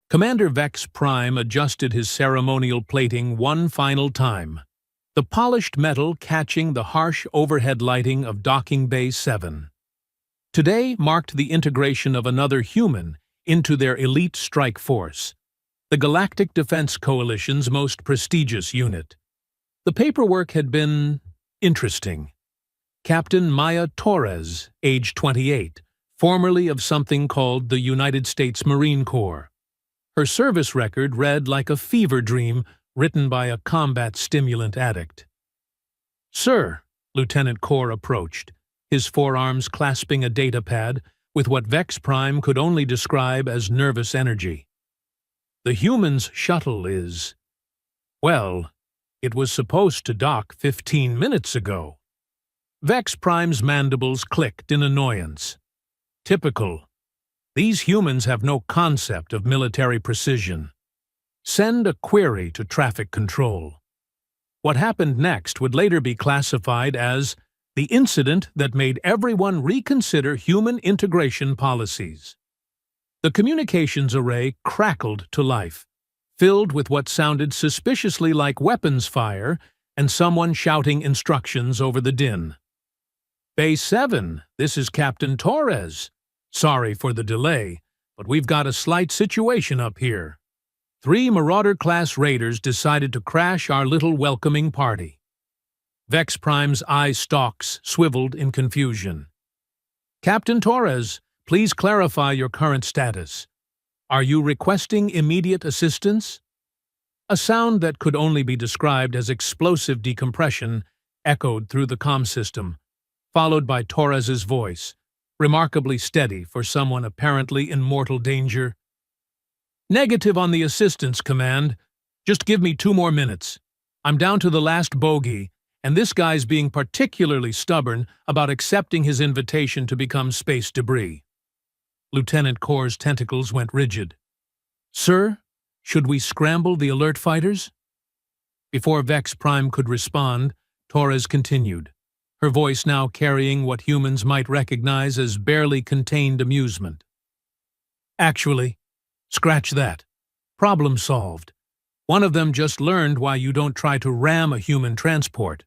Commander Vex Prime adjusted his ceremonial plating one final time, the polished metal catching the harsh overhead lighting of Docking Bay 7. Today marked the integration of another human into their elite strike force, the Galactic Defense Coalition's most prestigious unit. The paperwork had been interesting. Captain Maya Torres, age 28, formerly of something called the United States Marine Corps. Her service record read like a fever dream written by a combat stimulant addict. "Sir," Lieutenant Corps approached, his forearms clasping a data pad with what Vex Prime could only describe as nervous energy. "The human's shuttle is... well, it was supposed to dock 15 minutes ago." Vex Prime's mandibles clicked in annoyance. Typical. These humans have no concept of military precision. Send a query to traffic control. What happened next would later be classified as the incident that made everyone reconsider human integration policies. The communications array crackled to life, filled with what sounded suspiciously like weapons fire and someone shouting instructions over the din. "Bay 7, this is Captain Torres. Sorry for the delay, but we've got a slight situation up here. 3 Marauder-class raiders decided to crash our little welcoming party." Vex Prime's eye stalks swiveled in confusion. "Captain Torres, please clarify your current status. Are you requesting immediate assistance?" A sound that could only be described as explosive decompression echoed through the comm system, followed by Torres's voice, remarkably steady for someone apparently in mortal danger. "Negative on the assistance, Command. Just give me 2 more minutes. I'm down to the last bogey, and this guy's being particularly stubborn about accepting his invitation to become space debris." Lieutenant Corps' tentacles went rigid. "Sir, should we scramble the alert fighters?" Before Vex Prime could respond, Torres continued, her voice now carrying what humans might recognize as barely contained amusement. "Actually, scratch that. Problem solved. One of them just learned why you don't try to ram a human transport.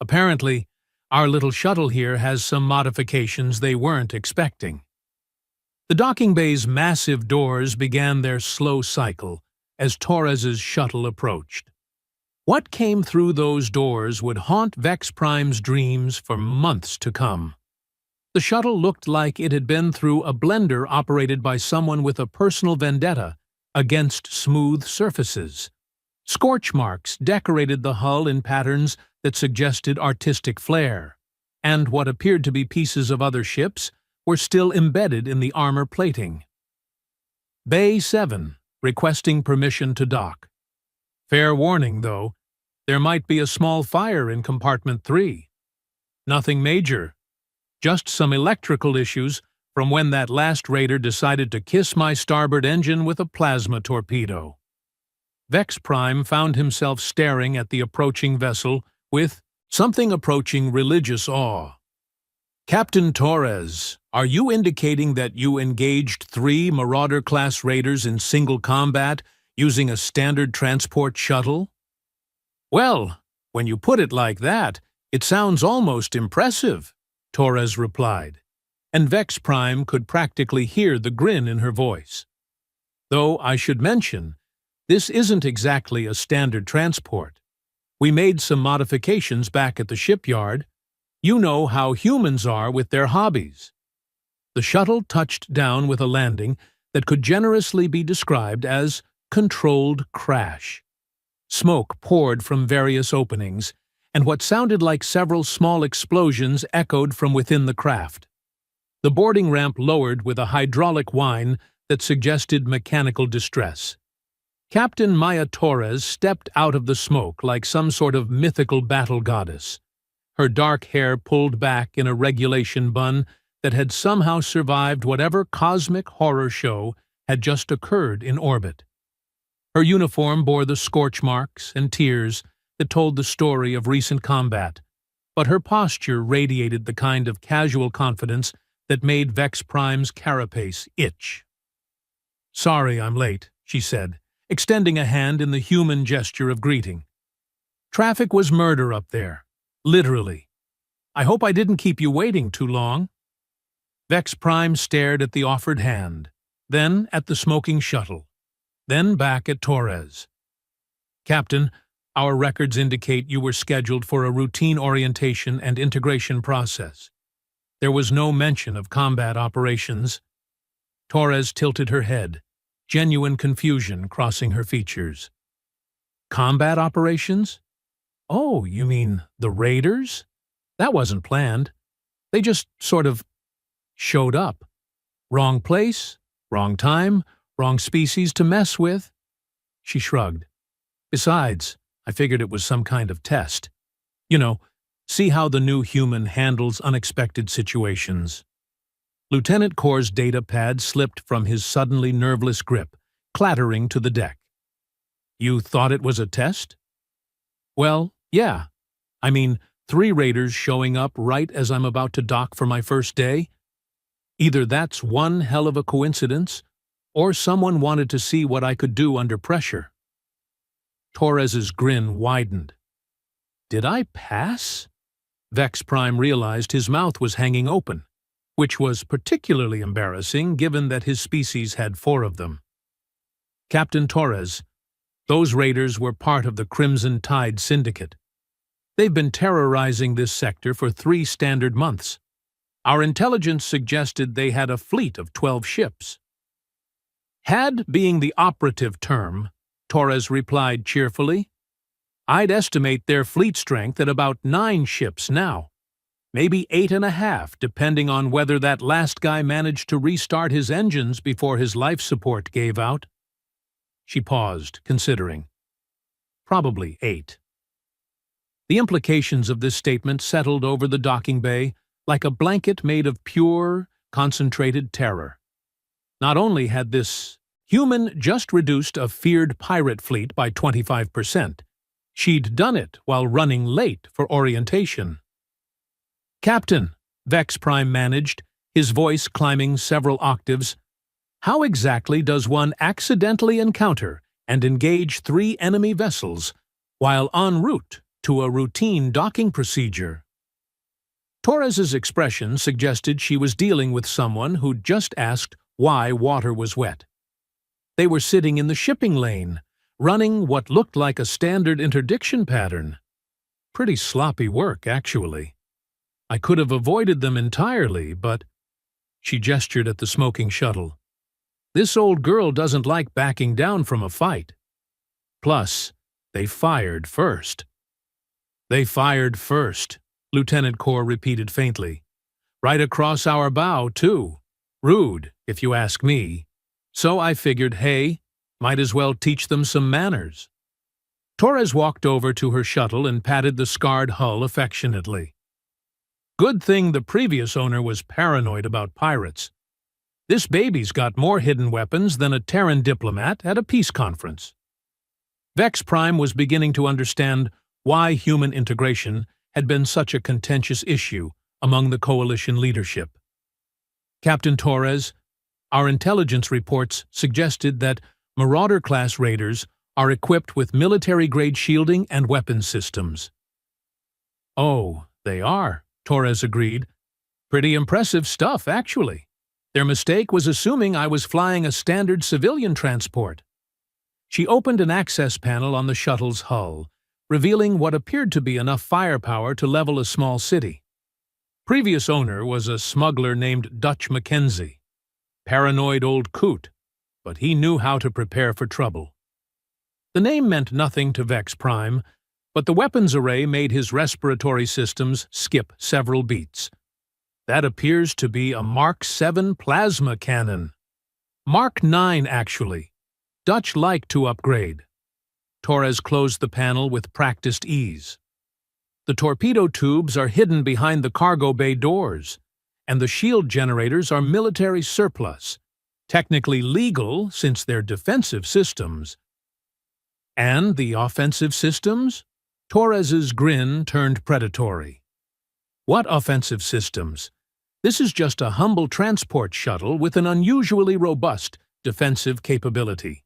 Apparently, our little shuttle here has some modifications they weren't expecting." The docking bay's massive doors began their slow cycle as Torres's shuttle approached. What came through those doors would haunt Vex Prime's dreams for months to come. The shuttle looked like it had been through a blender operated by someone with a personal vendetta against smooth surfaces. Scorch marks decorated the hull in patterns that suggested artistic flair, and what appeared to be pieces of other ships were still embedded in the armor plating. "Bay 7, requesting permission to dock. Fair warning, though, there might be a small fire in compartment 3. Nothing major, just some electrical issues from when that last raider decided to kiss my starboard engine with a plasma torpedo." Vex Prime found himself staring at the approaching vessel with something approaching religious awe. "Captain Torres, are you indicating that you engaged 3 Marauder-class raiders in single combat using a standard transport shuttle?" "Well, when you put it like that, it sounds almost impressive," Torres replied, and Vex Prime could practically hear the grin in her voice. "Though I should mention, this isn't exactly a standard transport. We made some modifications back at the shipyard. You know how humans are with their hobbies." The shuttle touched down with a landing that could generously be described as controlled crash. Smoke poured from various openings, and what sounded like several small explosions echoed from within the craft. The boarding ramp lowered with a hydraulic whine that suggested mechanical distress. Captain Maya Torres stepped out of the smoke like some sort of mythical battle goddess, her dark hair pulled back in a regulation bun that had somehow survived whatever cosmic horror show had just occurred in orbit. Her uniform bore the scorch marks and tears that told the story of recent combat, but her posture radiated the kind of casual confidence that made Vex Prime's carapace itch. "Sorry I'm late," she said, extending a hand in the human gesture of greeting. Traffic was murder up there. Literally. I hope I didn't keep you waiting too long. Vex Prime stared at the offered hand, then at the smoking shuttle, then back at Torres. Captain, our records indicate you were scheduled for a routine orientation and integration process. There was no mention of combat operations. Torres tilted her head, genuine confusion crossing her features. Combat operations? Oh, you mean the raiders? That wasn't planned. They just sort of showed up. Wrong place, wrong time, wrong species to mess with. She shrugged. Besides, I figured it was some kind of test. You know, see how the new human handles unexpected situations. Lieutenant Cor's data pad slipped from his suddenly nerveless grip, clattering to the deck. You thought it was a test? Well, yeah. I mean, 3 raiders showing up right as I'm about to dock for my first day? Either that's one hell of a coincidence, or someone wanted to see what I could do under pressure. Torres's grin widened. Did I pass? Vex Prime realized his mouth was hanging open, which was particularly embarrassing given that his species had 4 of them. Captain Torres, those raiders were part of the Crimson Tide Syndicate. They've been terrorizing this sector for 3 standard months. Our intelligence suggested they had a fleet of 12 ships. Had being the operative term, Torres replied cheerfully. I'd estimate their fleet strength at about 9 ships now. Maybe 8.5, depending on whether that last guy managed to restart his engines before his life support gave out. She paused, considering. Probably 8. The implications of this statement settled over the docking bay like a blanket made of pure, concentrated terror. Not only had this human just reduced a feared pirate fleet by 25%, she'd done it while running late for orientation. Captain, Vex Prime managed, his voice climbing several octaves, how exactly does one accidentally encounter and engage 3 enemy vessels while en route to a routine docking procedure? Torres's expression suggested she was dealing with someone who'd just asked why water was wet. They were sitting in the shipping lane, running what looked like a standard interdiction pattern. Pretty sloppy work, actually. I could have avoided them entirely, but... She gestured at the smoking shuttle. This old girl doesn't like backing down from a fight. Plus, they fired first. They fired first, Lieutenant Cor repeated faintly. Right across our bow, too. Rude, if you ask me. So I figured, hey, might as well teach them some manners. Torres walked over to her shuttle and patted the scarred hull affectionately. Good thing the previous owner was paranoid about pirates. This baby's got more hidden weapons than a Terran diplomat at a peace conference. Vex Prime was beginning to understand why human integration had been such a contentious issue among the coalition leadership. Captain Torres, our intelligence reports suggested that Marauder-class raiders are equipped with military-grade shielding and weapons systems. Oh, they are, Torres agreed. Pretty impressive stuff, actually. Their mistake was assuming I was flying a standard civilian transport. She opened an access panel on the shuttle's hull, revealing what appeared to be enough firepower to level a small city. Previous owner was a smuggler named Dutch Mackenzie. Paranoid old coot, but he knew how to prepare for trouble. The name meant nothing to Vex Prime, but the weapons array made his respiratory systems skip several beats. That appears to be a Mark 7 plasma cannon. Mark 9, actually. Dutch liked to upgrade. Torres closed the panel with practiced ease. The torpedo tubes are hidden behind the cargo bay doors, and the shield generators are military surplus, technically legal since they're defensive systems. And the offensive systems? Torres's grin turned predatory. What offensive systems? This is just a humble transport shuttle with an unusually robust defensive capability.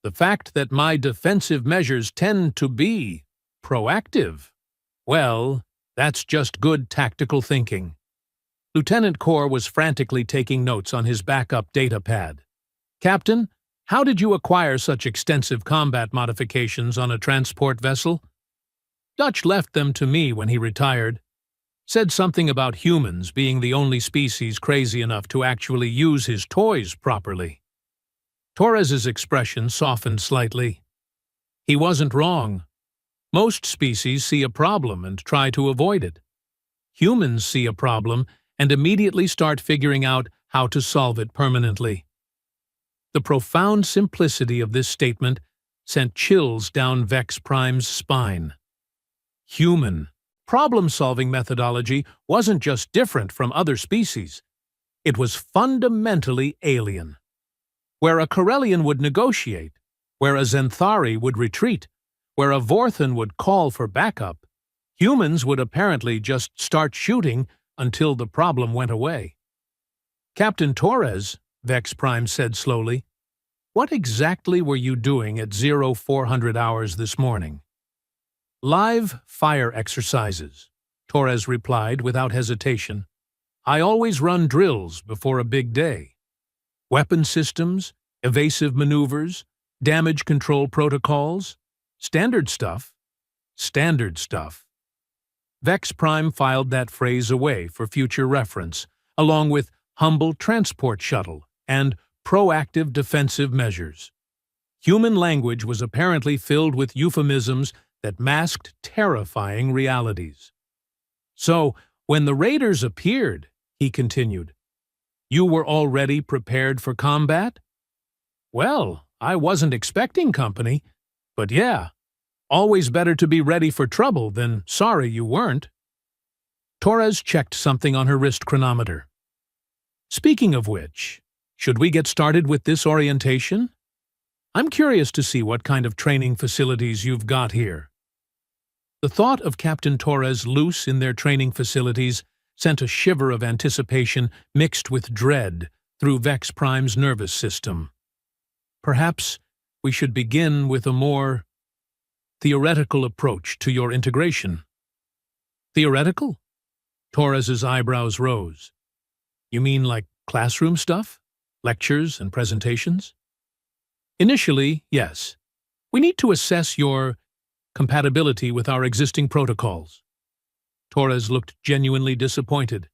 The fact that my defensive measures tend to be proactive, well, that's just good tactical thinking. Lieutenant Core was frantically taking notes on his backup data pad. Captain, how did you acquire such extensive combat modifications on a transport vessel? Dutch left them to me when he retired. Said something about humans being the only species crazy enough to actually use his toys properly. Torres's expression softened slightly. He wasn't wrong. Most species see a problem and try to avoid it. Humans see a problem and immediately start figuring out how to solve it permanently. The profound simplicity of this statement sent chills down Vex Prime's spine. Human problem-solving methodology wasn't just different from other species. It was fundamentally alien. Where a Corellian would negotiate, where a Zenthari would retreat, where a Vorthan would call for backup, humans would apparently just start shooting until the problem went away. Captain Torres, Vex Prime said slowly, what exactly were you doing at 0400 hours this morning? Live fire exercises, Torres replied without hesitation. I always run drills before a big day. Weapon systems, evasive maneuvers, damage control protocols, standard stuff. Standard stuff. Vex Prime filed that phrase away for future reference, along with humble transport shuttle and proactive defensive measures. Human language was apparently filled with euphemisms that masked terrifying realities. So, when the raiders appeared, he continued, you were already prepared for combat? Well, I wasn't expecting company, but yeah, always better to be ready for trouble than sorry you weren't. Torres checked something on her wrist chronometer. Speaking of which, should we get started with this orientation? I'm curious to see what kind of training facilities you've got here. The thought of Captain Torres loose in their training facilities sent a shiver of anticipation mixed with dread through Vex Prime's nervous system. Perhaps we should begin with a more theoretical approach to your integration. Theoretical? Torres's eyebrows rose. You mean like classroom stuff? Lectures and presentations? Initially, yes. We need to assess your compatibility with our existing protocols. Torres looked genuinely disappointed.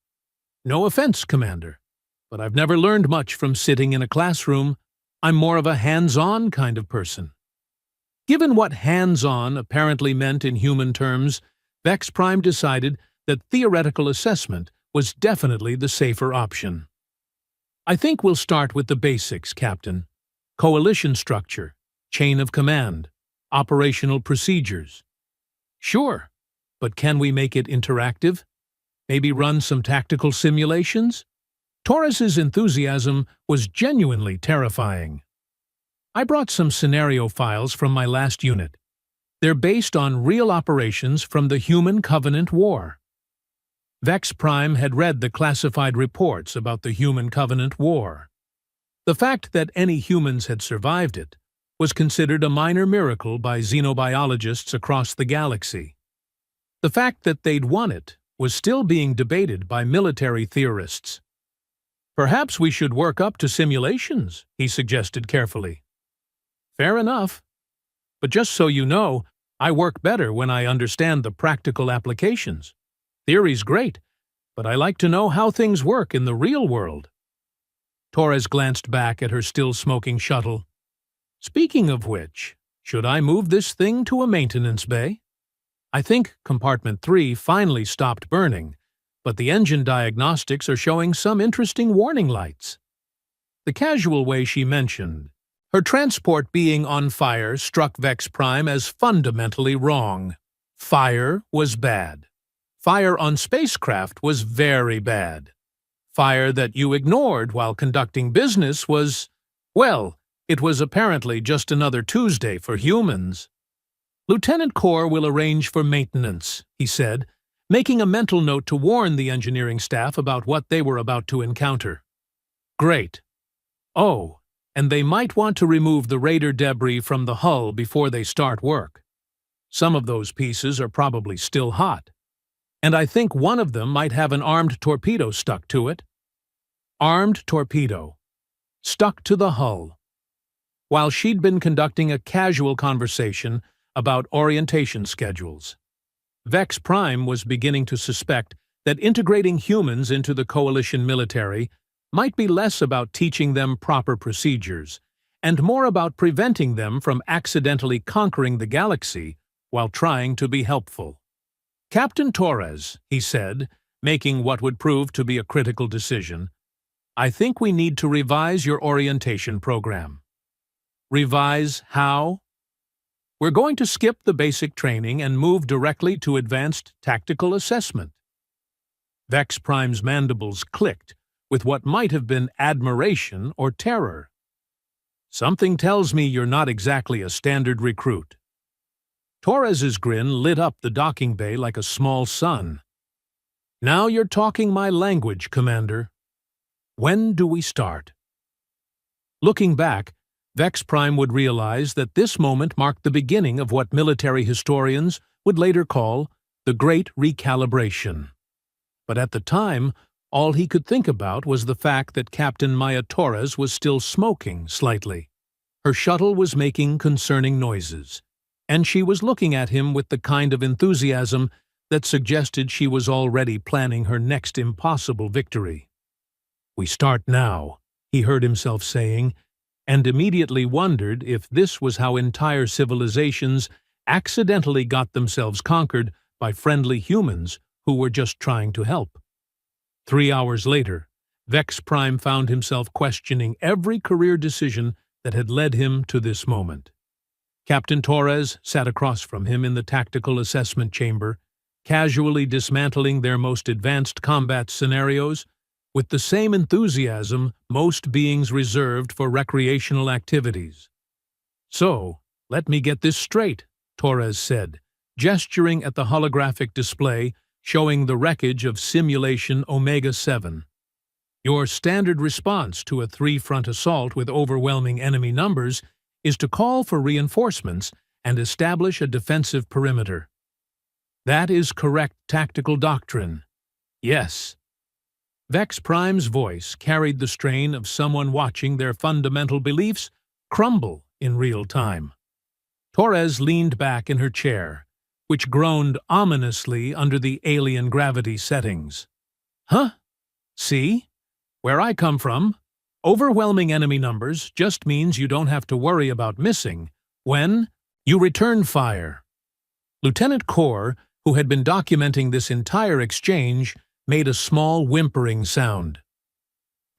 No offense, Commander, but I've never learned much from sitting in a classroom. I'm more of a hands-on kind of person. Given what hands-on apparently meant in human terms, Vex Prime decided that theoretical assessment was definitely the safer option. I think we'll start with the basics, Captain. Coalition structure, chain of command, operational procedures. Sure, but can we make it interactive? Maybe run some tactical simulations? Torres's enthusiasm was genuinely terrifying. I brought some scenario files from my last unit. They're based on real operations from the Human Covenant War. Vex Prime had read the classified reports about the Human Covenant War. The fact that any humans had survived it was considered a minor miracle by xenobiologists across the galaxy. The fact that they'd won it was still being debated by military theorists. Perhaps we should work up to simulations, he suggested carefully. Fair enough. But just so you know, I work better when I understand the practical applications. Theory's great, but I like to know how things work in the real world. Torres glanced back at her still-smoking shuttle. Speaking of which, should I move this thing to a maintenance bay? I think Compartment 3 finally stopped burning, but the engine diagnostics are showing some interesting warning lights. The casual way she mentioned her transport being on fire struck Vex Prime as fundamentally wrong. Fire was bad. Fire on spacecraft was very bad. Fire that you ignored while conducting business was, well, it was apparently just another Tuesday for humans. Lieutenant Core will arrange for maintenance, he said, making a mental note to warn the engineering staff about what they were about to encounter. Great. Oh, and they might want to remove the raider debris from the hull before they start work. Some of those pieces are probably still hot, and I think one of them might have an armed torpedo stuck to it. Armed torpedo. Stuck to the hull. While she'd been conducting a casual conversation about orientation schedules, Vex Prime was beginning to suspect that integrating humans into the coalition military might be less about teaching them proper procedures and more about preventing them from accidentally conquering the galaxy while trying to be helpful. "Captain Torres," he said, making what would prove to be a critical decision, "I think we need to revise your orientation program." Revise how? "We're going to skip the basic training and move directly to advanced tactical assessment." Vex Prime's mandibles clicked with what might have been admiration or terror. "Something tells me you're not exactly a standard recruit." Torres's grin lit up the docking bay like a small sun. "Now you're talking my language, Commander. When do we start?" Looking back, Vex Prime would realize that this moment marked the beginning of what military historians would later call the Great Recalibration. But at the time, all he could think about was the fact that Captain Maya Torres was still smoking slightly. Her shuttle was making concerning noises, and she was looking at him with the kind of enthusiasm that suggested she was already planning her next impossible victory. "We start now," he heard himself saying, and immediately wondered if this was how entire civilizations accidentally got themselves conquered by friendly humans who were just trying to help. 3 hours later, Vex Prime found himself questioning every career decision that had led him to this moment. Captain Torres sat across from him in the tactical assessment chamber, casually dismantling their most advanced combat scenarios with the same enthusiasm most beings reserved for recreational activities. "So, let me get this straight," Torres said, gesturing at the holographic display showing the wreckage of Simulation Omega-7. "Your standard response to a three-front assault with overwhelming enemy numbers is to call for reinforcements and establish a defensive perimeter." "That is correct tactical doctrine. Yes." Vex Prime's voice carried the strain of someone watching their fundamental beliefs crumble in real time. Torres leaned back in her chair, which groaned ominously under the alien gravity settings. "Huh? See? Where I come from, overwhelming enemy numbers just means you don't have to worry about missing when you return fire." Lieutenant Core, who had been documenting this entire exchange, made a small whimpering sound.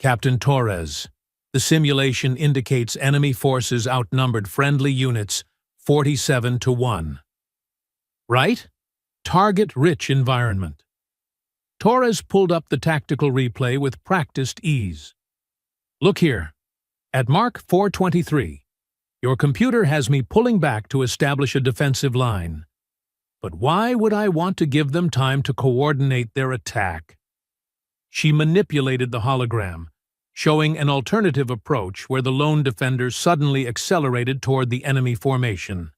"Captain Torres, the simulation indicates enemy forces outnumbered friendly units 47-1. Right? Target-rich environment." Torres pulled up the tactical replay with practiced ease. "Look here. At Mark 423, your computer has me pulling back to establish a defensive line. But why would I want to give them time to coordinate their attack?" She manipulated the hologram, showing an alternative approach where the lone defender suddenly accelerated toward the enemy formation.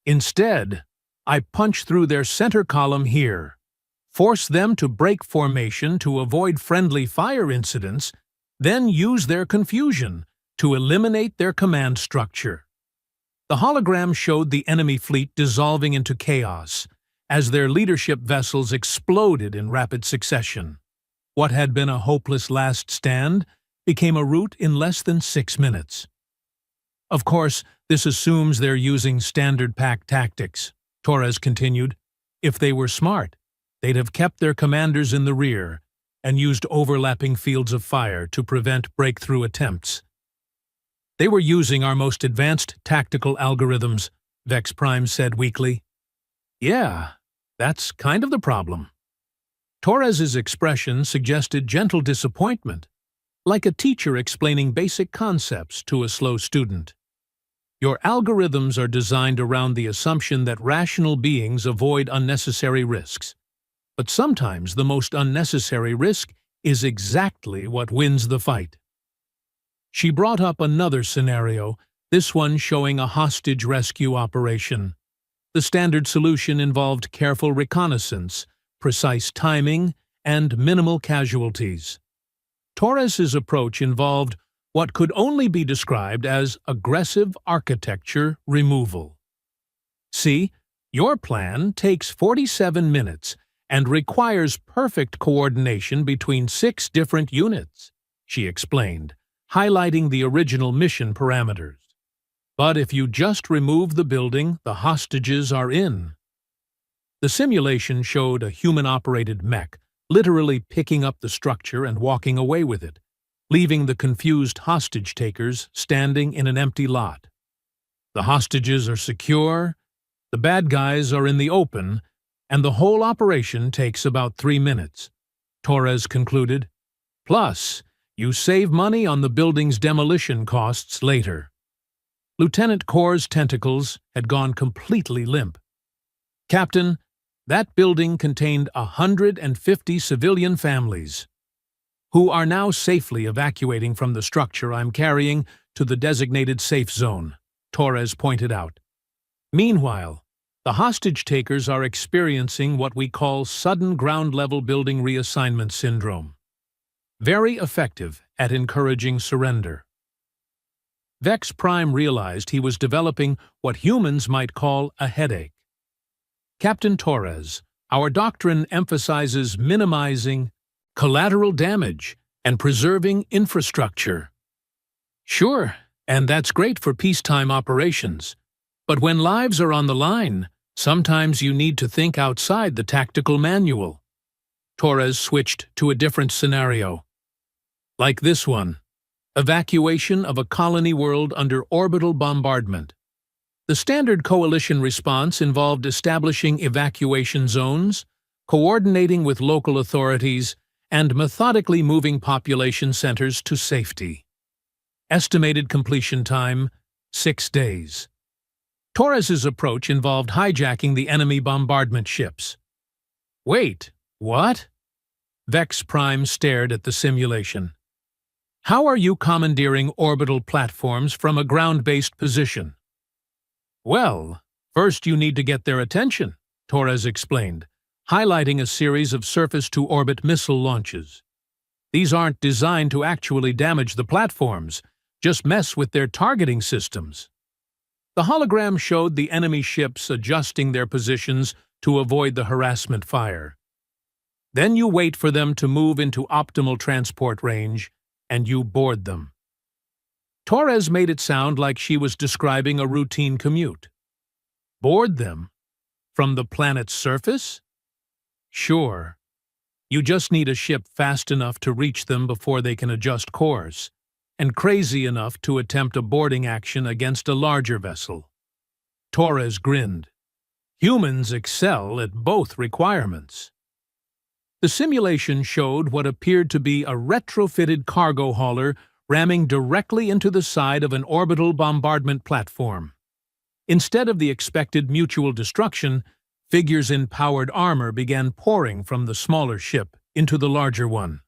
"Instead, I punch through their center column here, force them to break formation to avoid friendly fire incidents, then use their confusion to eliminate their command structure." The hologram showed the enemy fleet dissolving into chaos as their leadership vessels exploded in rapid succession. What had been a hopeless last stand became a rout in less than 6 minutes. "Of course, this assumes they're using standard pack tactics," Torres continued. "If they were smart, they'd have kept their commanders in the rear and used overlapping fields of fire to prevent breakthrough attempts." "They were using our most advanced tactical algorithms," Vex Prime said weakly. "Yeah, that's kind of the problem." Torres's expression suggested gentle disappointment, like a teacher explaining basic concepts to a slow student. "Your algorithms are designed around the assumption that rational beings avoid unnecessary risks. But sometimes the most unnecessary risk is exactly what wins the fight." She brought up another scenario, this one showing a hostage rescue operation. The standard solution involved careful reconnaissance, precise timing, and minimal casualties. Torres's approach involved what could only be described as aggressive architecture removal. See, your plan takes 47 minutes and requires perfect coordination between 6 different units, she explained, highlighting the original mission parameters. But if you just remove the building, the hostages are in. The simulation showed a human-operated mech literally picking up the structure and walking away with it, leaving the confused hostage-takers standing in an empty lot. The hostages are secure, the bad guys are in the open, and the whole operation takes about 3 minutes, Torres concluded. Plus, you save money on the building's demolition costs later. Lieutenant Corps' tentacles had gone completely limp. Captain, that building contained 150 civilian families, who are now safely evacuating from the structure I'm carrying to the designated safe zone, Torres pointed out. Meanwhile, the hostage-takers are experiencing what we call sudden ground-level building reassignment syndrome. Very effective at encouraging surrender. Vex Prime realized he was developing what humans might call a headache. Captain Torres, our doctrine emphasizes minimizing collateral damage and preserving infrastructure. Sure, and that's great for peacetime operations. But when lives are on the line, sometimes you need to think outside the tactical manual. Torres switched to a different scenario. Like this one. Evacuation of a colony world under orbital bombardment. The standard coalition response involved establishing evacuation zones, coordinating with local authorities, and methodically moving population centers to safety. Estimated completion time, 6 days. Torres's approach involved hijacking the enemy bombardment ships. Wait, what? Vex Prime stared at the simulation. How are you commandeering orbital platforms from a ground-based position? Well, first you need to get their attention, Torres explained, highlighting a series of surface-to-orbit missile launches. These aren't designed to actually damage the platforms, just mess with their targeting systems. The hologram showed the enemy ships adjusting their positions to avoid the harassment fire. Then you wait for them to move into optimal transport range, and you board them. Torres made it sound like she was describing a routine commute. Board them? From the planet's surface? Sure. You just need a ship fast enough to reach them before they can adjust course, and crazy enough to attempt a boarding action against a larger vessel. Torres grinned. Humans excel at both requirements. The simulation showed what appeared to be a retrofitted cargo hauler ramming directly into the side of an orbital bombardment platform. Instead of the expected mutual destruction, figures in powered armor began pouring from the smaller ship into the larger one.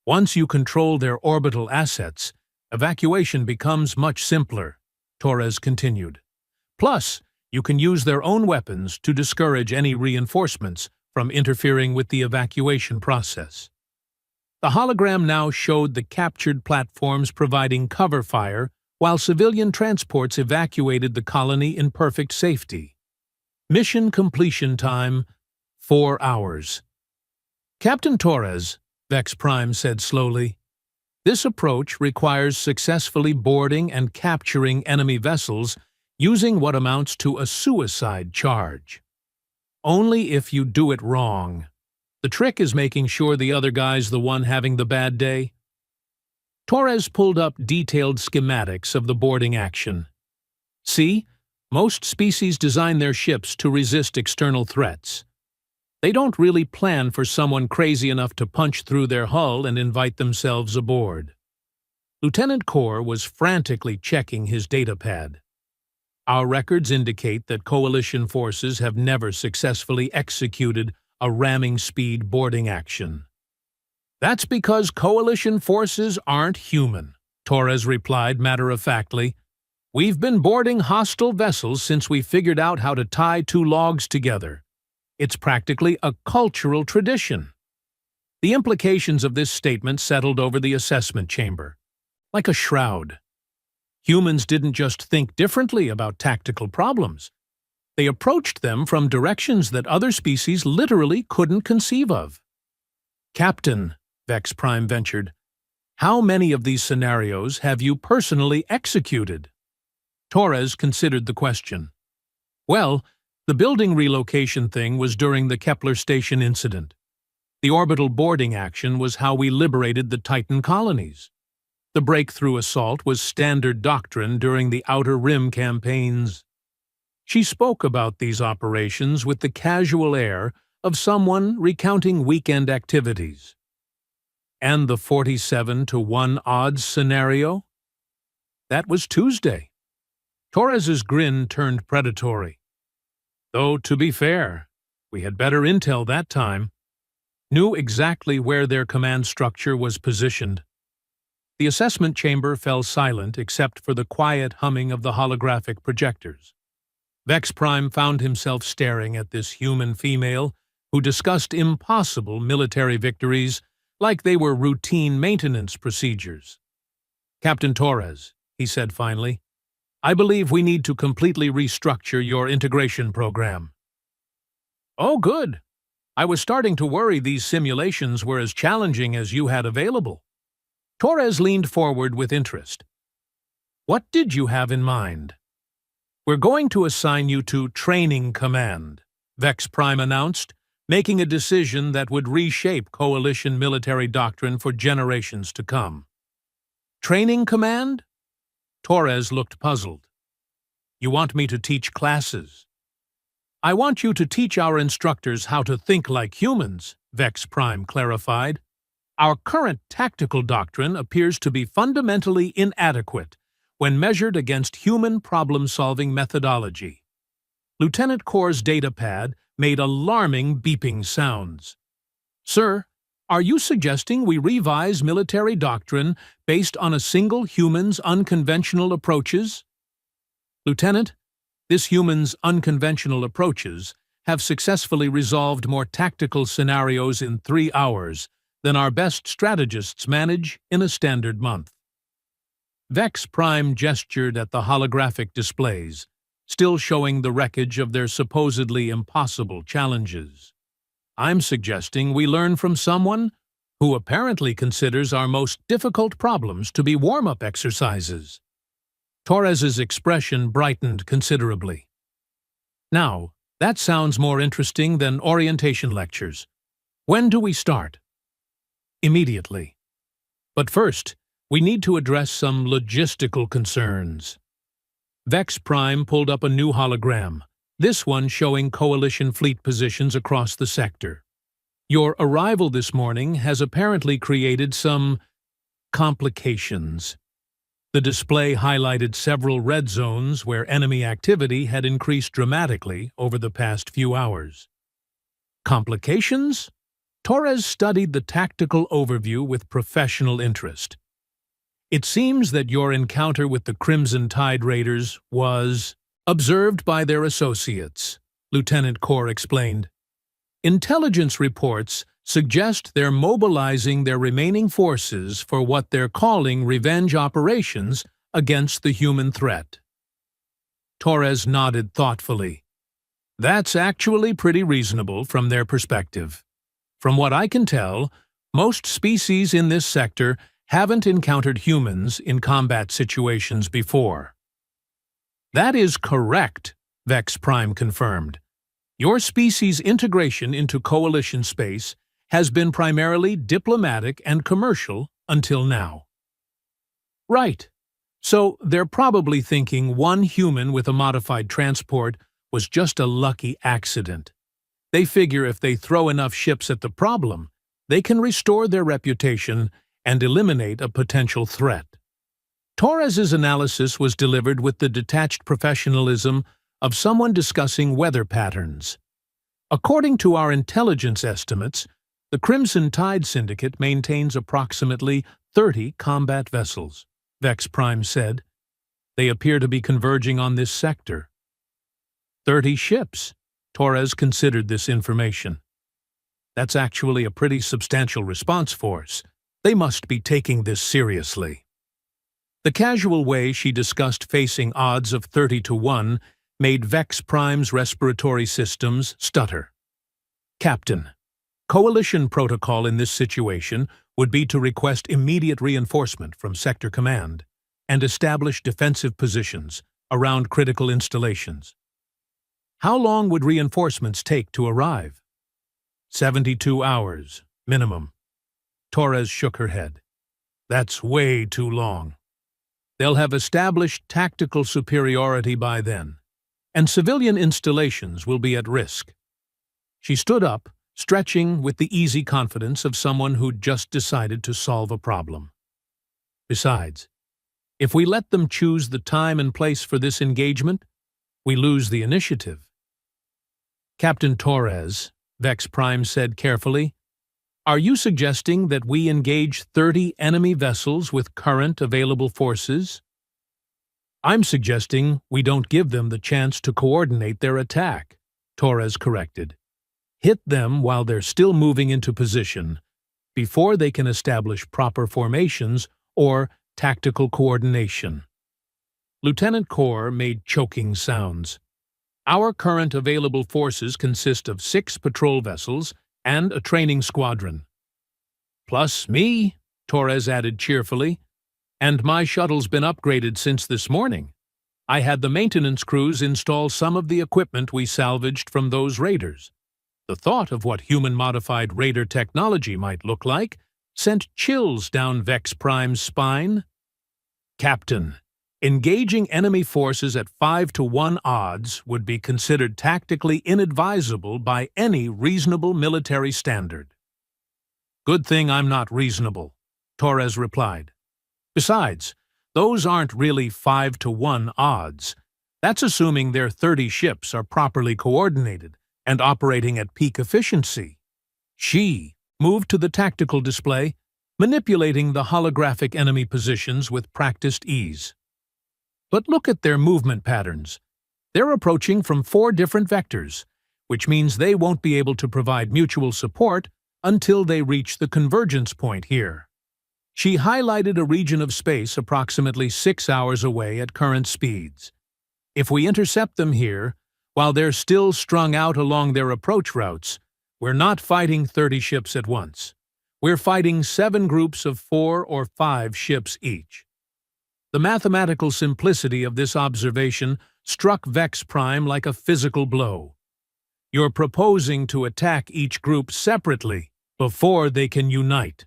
Once you control their orbital assets, evacuation becomes much simpler, Torres continued. Plus, you can use their own weapons to discourage any reinforcements from interfering with the evacuation process. The hologram now showed the captured platforms providing cover fire while civilian transports evacuated the colony in perfect safety. Mission completion time, 4 hours. Captain Torres, Vex Prime said slowly, this approach requires successfully boarding and capturing enemy vessels using what amounts to a suicide charge. Only if you do it wrong. The trick is making sure the other guy's the one having the bad day. Torres pulled up detailed schematics of the boarding action. See, most species design their ships to resist external threats. They don't really plan for someone crazy enough to punch through their hull and invite themselves aboard. Lieutenant Corps was frantically checking his datapad. Our records indicate that coalition forces have never successfully executed a ramming speed boarding action. That's because coalition forces aren't human, Torres replied matter-of-factly. "We've been boarding hostile vessels since we figured out how to tie two logs together. It's practically a cultural tradition." The implications of this statement settled over the assessment chamber, like a shroud. Humans didn't just think differently about tactical problems. They approached them from directions that other species literally couldn't conceive of. "Captain," Vex Prime ventured, "how many of these scenarios have you personally executed?" Torres considered the question. "Well, the building relocation thing was during the Kepler station incident. The orbital boarding action was how we liberated the Titan colonies. The breakthrough assault was standard doctrine during the Outer Rim campaigns." She spoke about these operations with the casual air of someone recounting weekend activities. "And the 47-1 odds scenario?" "That was Tuesday." Torres's grin turned predatory. "Though, to be fair, we had better intel that time. Knew exactly where their command structure was positioned." The assessment chamber fell silent except for the quiet humming of the holographic projectors. Vex Prime found himself staring at this human female who discussed impossible military victories like they were routine maintenance procedures. "Captain Torres," he said finally, "I believe we need to completely restructure your integration program." "Oh, good. I was starting to worry these simulations were as challenging as you had available." Torres leaned forward with interest. "What did you have in mind?" "We're going to assign you to Training Command," Vex Prime announced, making a decision that would reshape Coalition military doctrine for generations to come. "Training Command?" Torres looked puzzled. "You want me to teach classes?" "I want you to teach our instructors how to think like humans," Vex Prime clarified. "Our current tactical doctrine appears to be fundamentally inadequate when measured against human problem-solving methodology." Lieutenant Corps' datapad made alarming beeping sounds. "Sir, are you suggesting we revise military doctrine based on a single human's unconventional approaches?" "Lieutenant, this human's unconventional approaches have successfully resolved more tactical scenarios in 3 hours than our best strategists manage in a standard month." Vex Prime gestured at the holographic displays, still showing the wreckage of their supposedly impossible challenges. "I'm suggesting we learn from someone who apparently considers our most difficult problems to be warm-up exercises." Torres's expression brightened considerably. "Now, that sounds more interesting than orientation lectures. When do we start?" "Immediately. But first, we need to address some logistical concerns." Vex Prime pulled up a new hologram, this one showing Coalition fleet positions across the sector. "Your arrival this morning has apparently created some complications." The display highlighted several red zones where enemy activity had increased dramatically over the past few hours. "Complications?" Torres studied the tactical overview with professional interest. "It seems that your encounter with the Crimson Tide Raiders was observed by their associates," Lieutenant Corps explained. "Intelligence reports suggest they're mobilizing their remaining forces for what they're calling revenge operations against the human threat." Torres nodded thoughtfully. "That's actually pretty reasonable from their perspective. From what I can tell, most species in this sector haven't encountered humans in combat situations before." "That is correct," Vex Prime confirmed. "Your species' integration into Coalition space has been primarily diplomatic and commercial until now." "Right. So they're probably thinking one human with a modified transport was just a lucky accident. They figure if they throw enough ships at the problem, they can restore their reputation and eliminate a potential threat." Torres's analysis was delivered with the detached professionalism of someone discussing weather patterns. "According to our intelligence estimates, the Crimson Tide Syndicate maintains approximately 30 combat vessels. Vex Prime said. They appear to be converging on this sector. 30 ships. Torres considered this information. That's actually a pretty substantial response force. They must be taking this seriously. The casual way she discussed facing odds of 30 to 1 made Vex Prime's respiratory systems stutter. Captain, Coalition protocol in this situation would be to request immediate reinforcement from Sector Command and establish defensive positions around critical installations. How long would reinforcements take to arrive? 72 hours, minimum. Torres shook her head. That's way too long. They'll have established tactical superiority by then, and civilian installations will be at risk. She stood up, stretching with the easy confidence of someone who'd just decided to solve a problem. Besides, if we let them choose the time and place for this engagement, we lose the initiative. Captain Torres, Vex Prime said carefully, are you suggesting that we engage 30 enemy vessels with current available forces? I'm suggesting we don't give them the chance to coordinate their attack, Torres corrected. Hit them while they're still moving into position, before they can establish proper formations or tactical coordination. Lieutenant Corps made choking sounds. Our current available forces consist of 6 patrol vessels and a training squadron. Plus me, Torres added cheerfully, and my shuttle's been upgraded since this morning. I had the maintenance crews install some of the equipment we salvaged from those raiders. The thought of what human-modified raider technology might look like sent chills down Vex Prime's spine. Captain, engaging enemy forces at 5 to 1 odds would be considered tactically inadvisable by any reasonable military standard. Good thing I'm not reasonable, Torres replied. Besides, those aren't really 5 to 1 odds. That's assuming their 30 ships are properly coordinated and operating at peak efficiency. She moved to the tactical display, manipulating the holographic enemy positions with practiced ease. But look at their movement patterns. They're approaching from 4 different vectors, which means they won't be able to provide mutual support until they reach the convergence point here. She highlighted a region of space approximately 6 hours away at current speeds. If we intercept them here, while they're still strung out along their approach routes, we're not fighting 30 ships at once. We're fighting 7 groups of 4 or 5 ships each. The mathematical simplicity of this observation struck Vex Prime like a physical blow. You're proposing to attack each group separately before they can unite.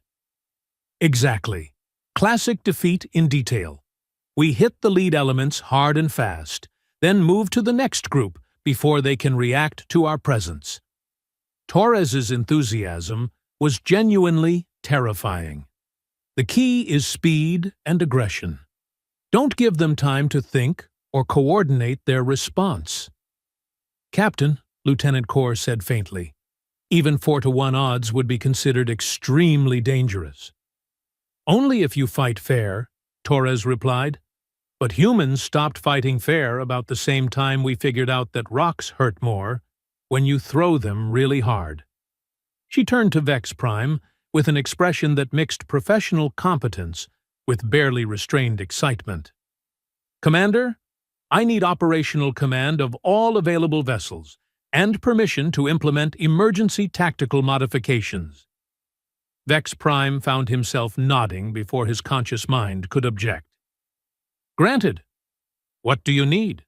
Exactly. Classic defeat in detail. We hit the lead elements hard and fast, then move to the next group before they can react to our presence. Torres's enthusiasm was genuinely terrifying. The key is speed and aggression. Don't give them time to think or coordinate their response. Captain, Lieutenant Corps said faintly, even 4 to 1 odds would be considered extremely dangerous. Only if you fight fair, Torres replied. But humans stopped fighting fair about the same time we figured out that rocks hurt more when you throw them really hard. She turned to Vex Prime with an expression that mixed professional competence with barely restrained excitement. Commander, I need operational command of all available vessels and permission to implement emergency tactical modifications. Vex Prime found himself nodding before his conscious mind could object. Granted. What do you need?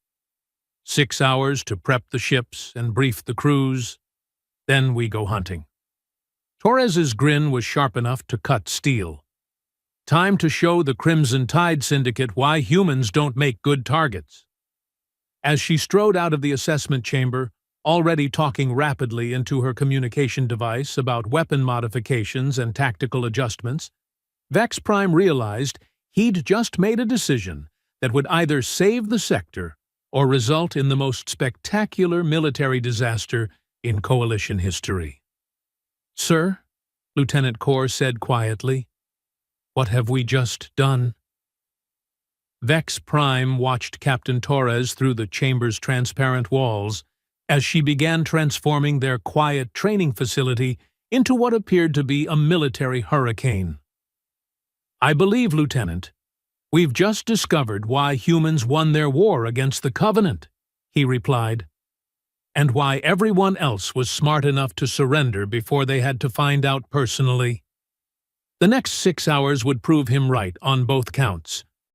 6 hours to prep the ships and brief the crews. Then we go hunting. Torres's grin was sharp enough to cut steel. Time to show the Crimson Tide Syndicate why humans don't make good targets. As she strode out of the assessment chamber, already talking rapidly into her communication device about weapon modifications and tactical adjustments, Vex Prime realized he'd just made a decision that would either save the sector or result in the most spectacular military disaster in Coalition history. Sir, Lieutenant Corps said quietly, what have we just done? Vex Prime watched Captain Torres through the chamber's transparent walls as she began transforming their quiet training facility into what appeared to be a military hurricane. "I believe, Lieutenant, we've just discovered why humans won their war against the Covenant," he replied, "and why everyone else was smart enough to surrender before they had to find out personally." The next 6 hours would prove him right on both counts.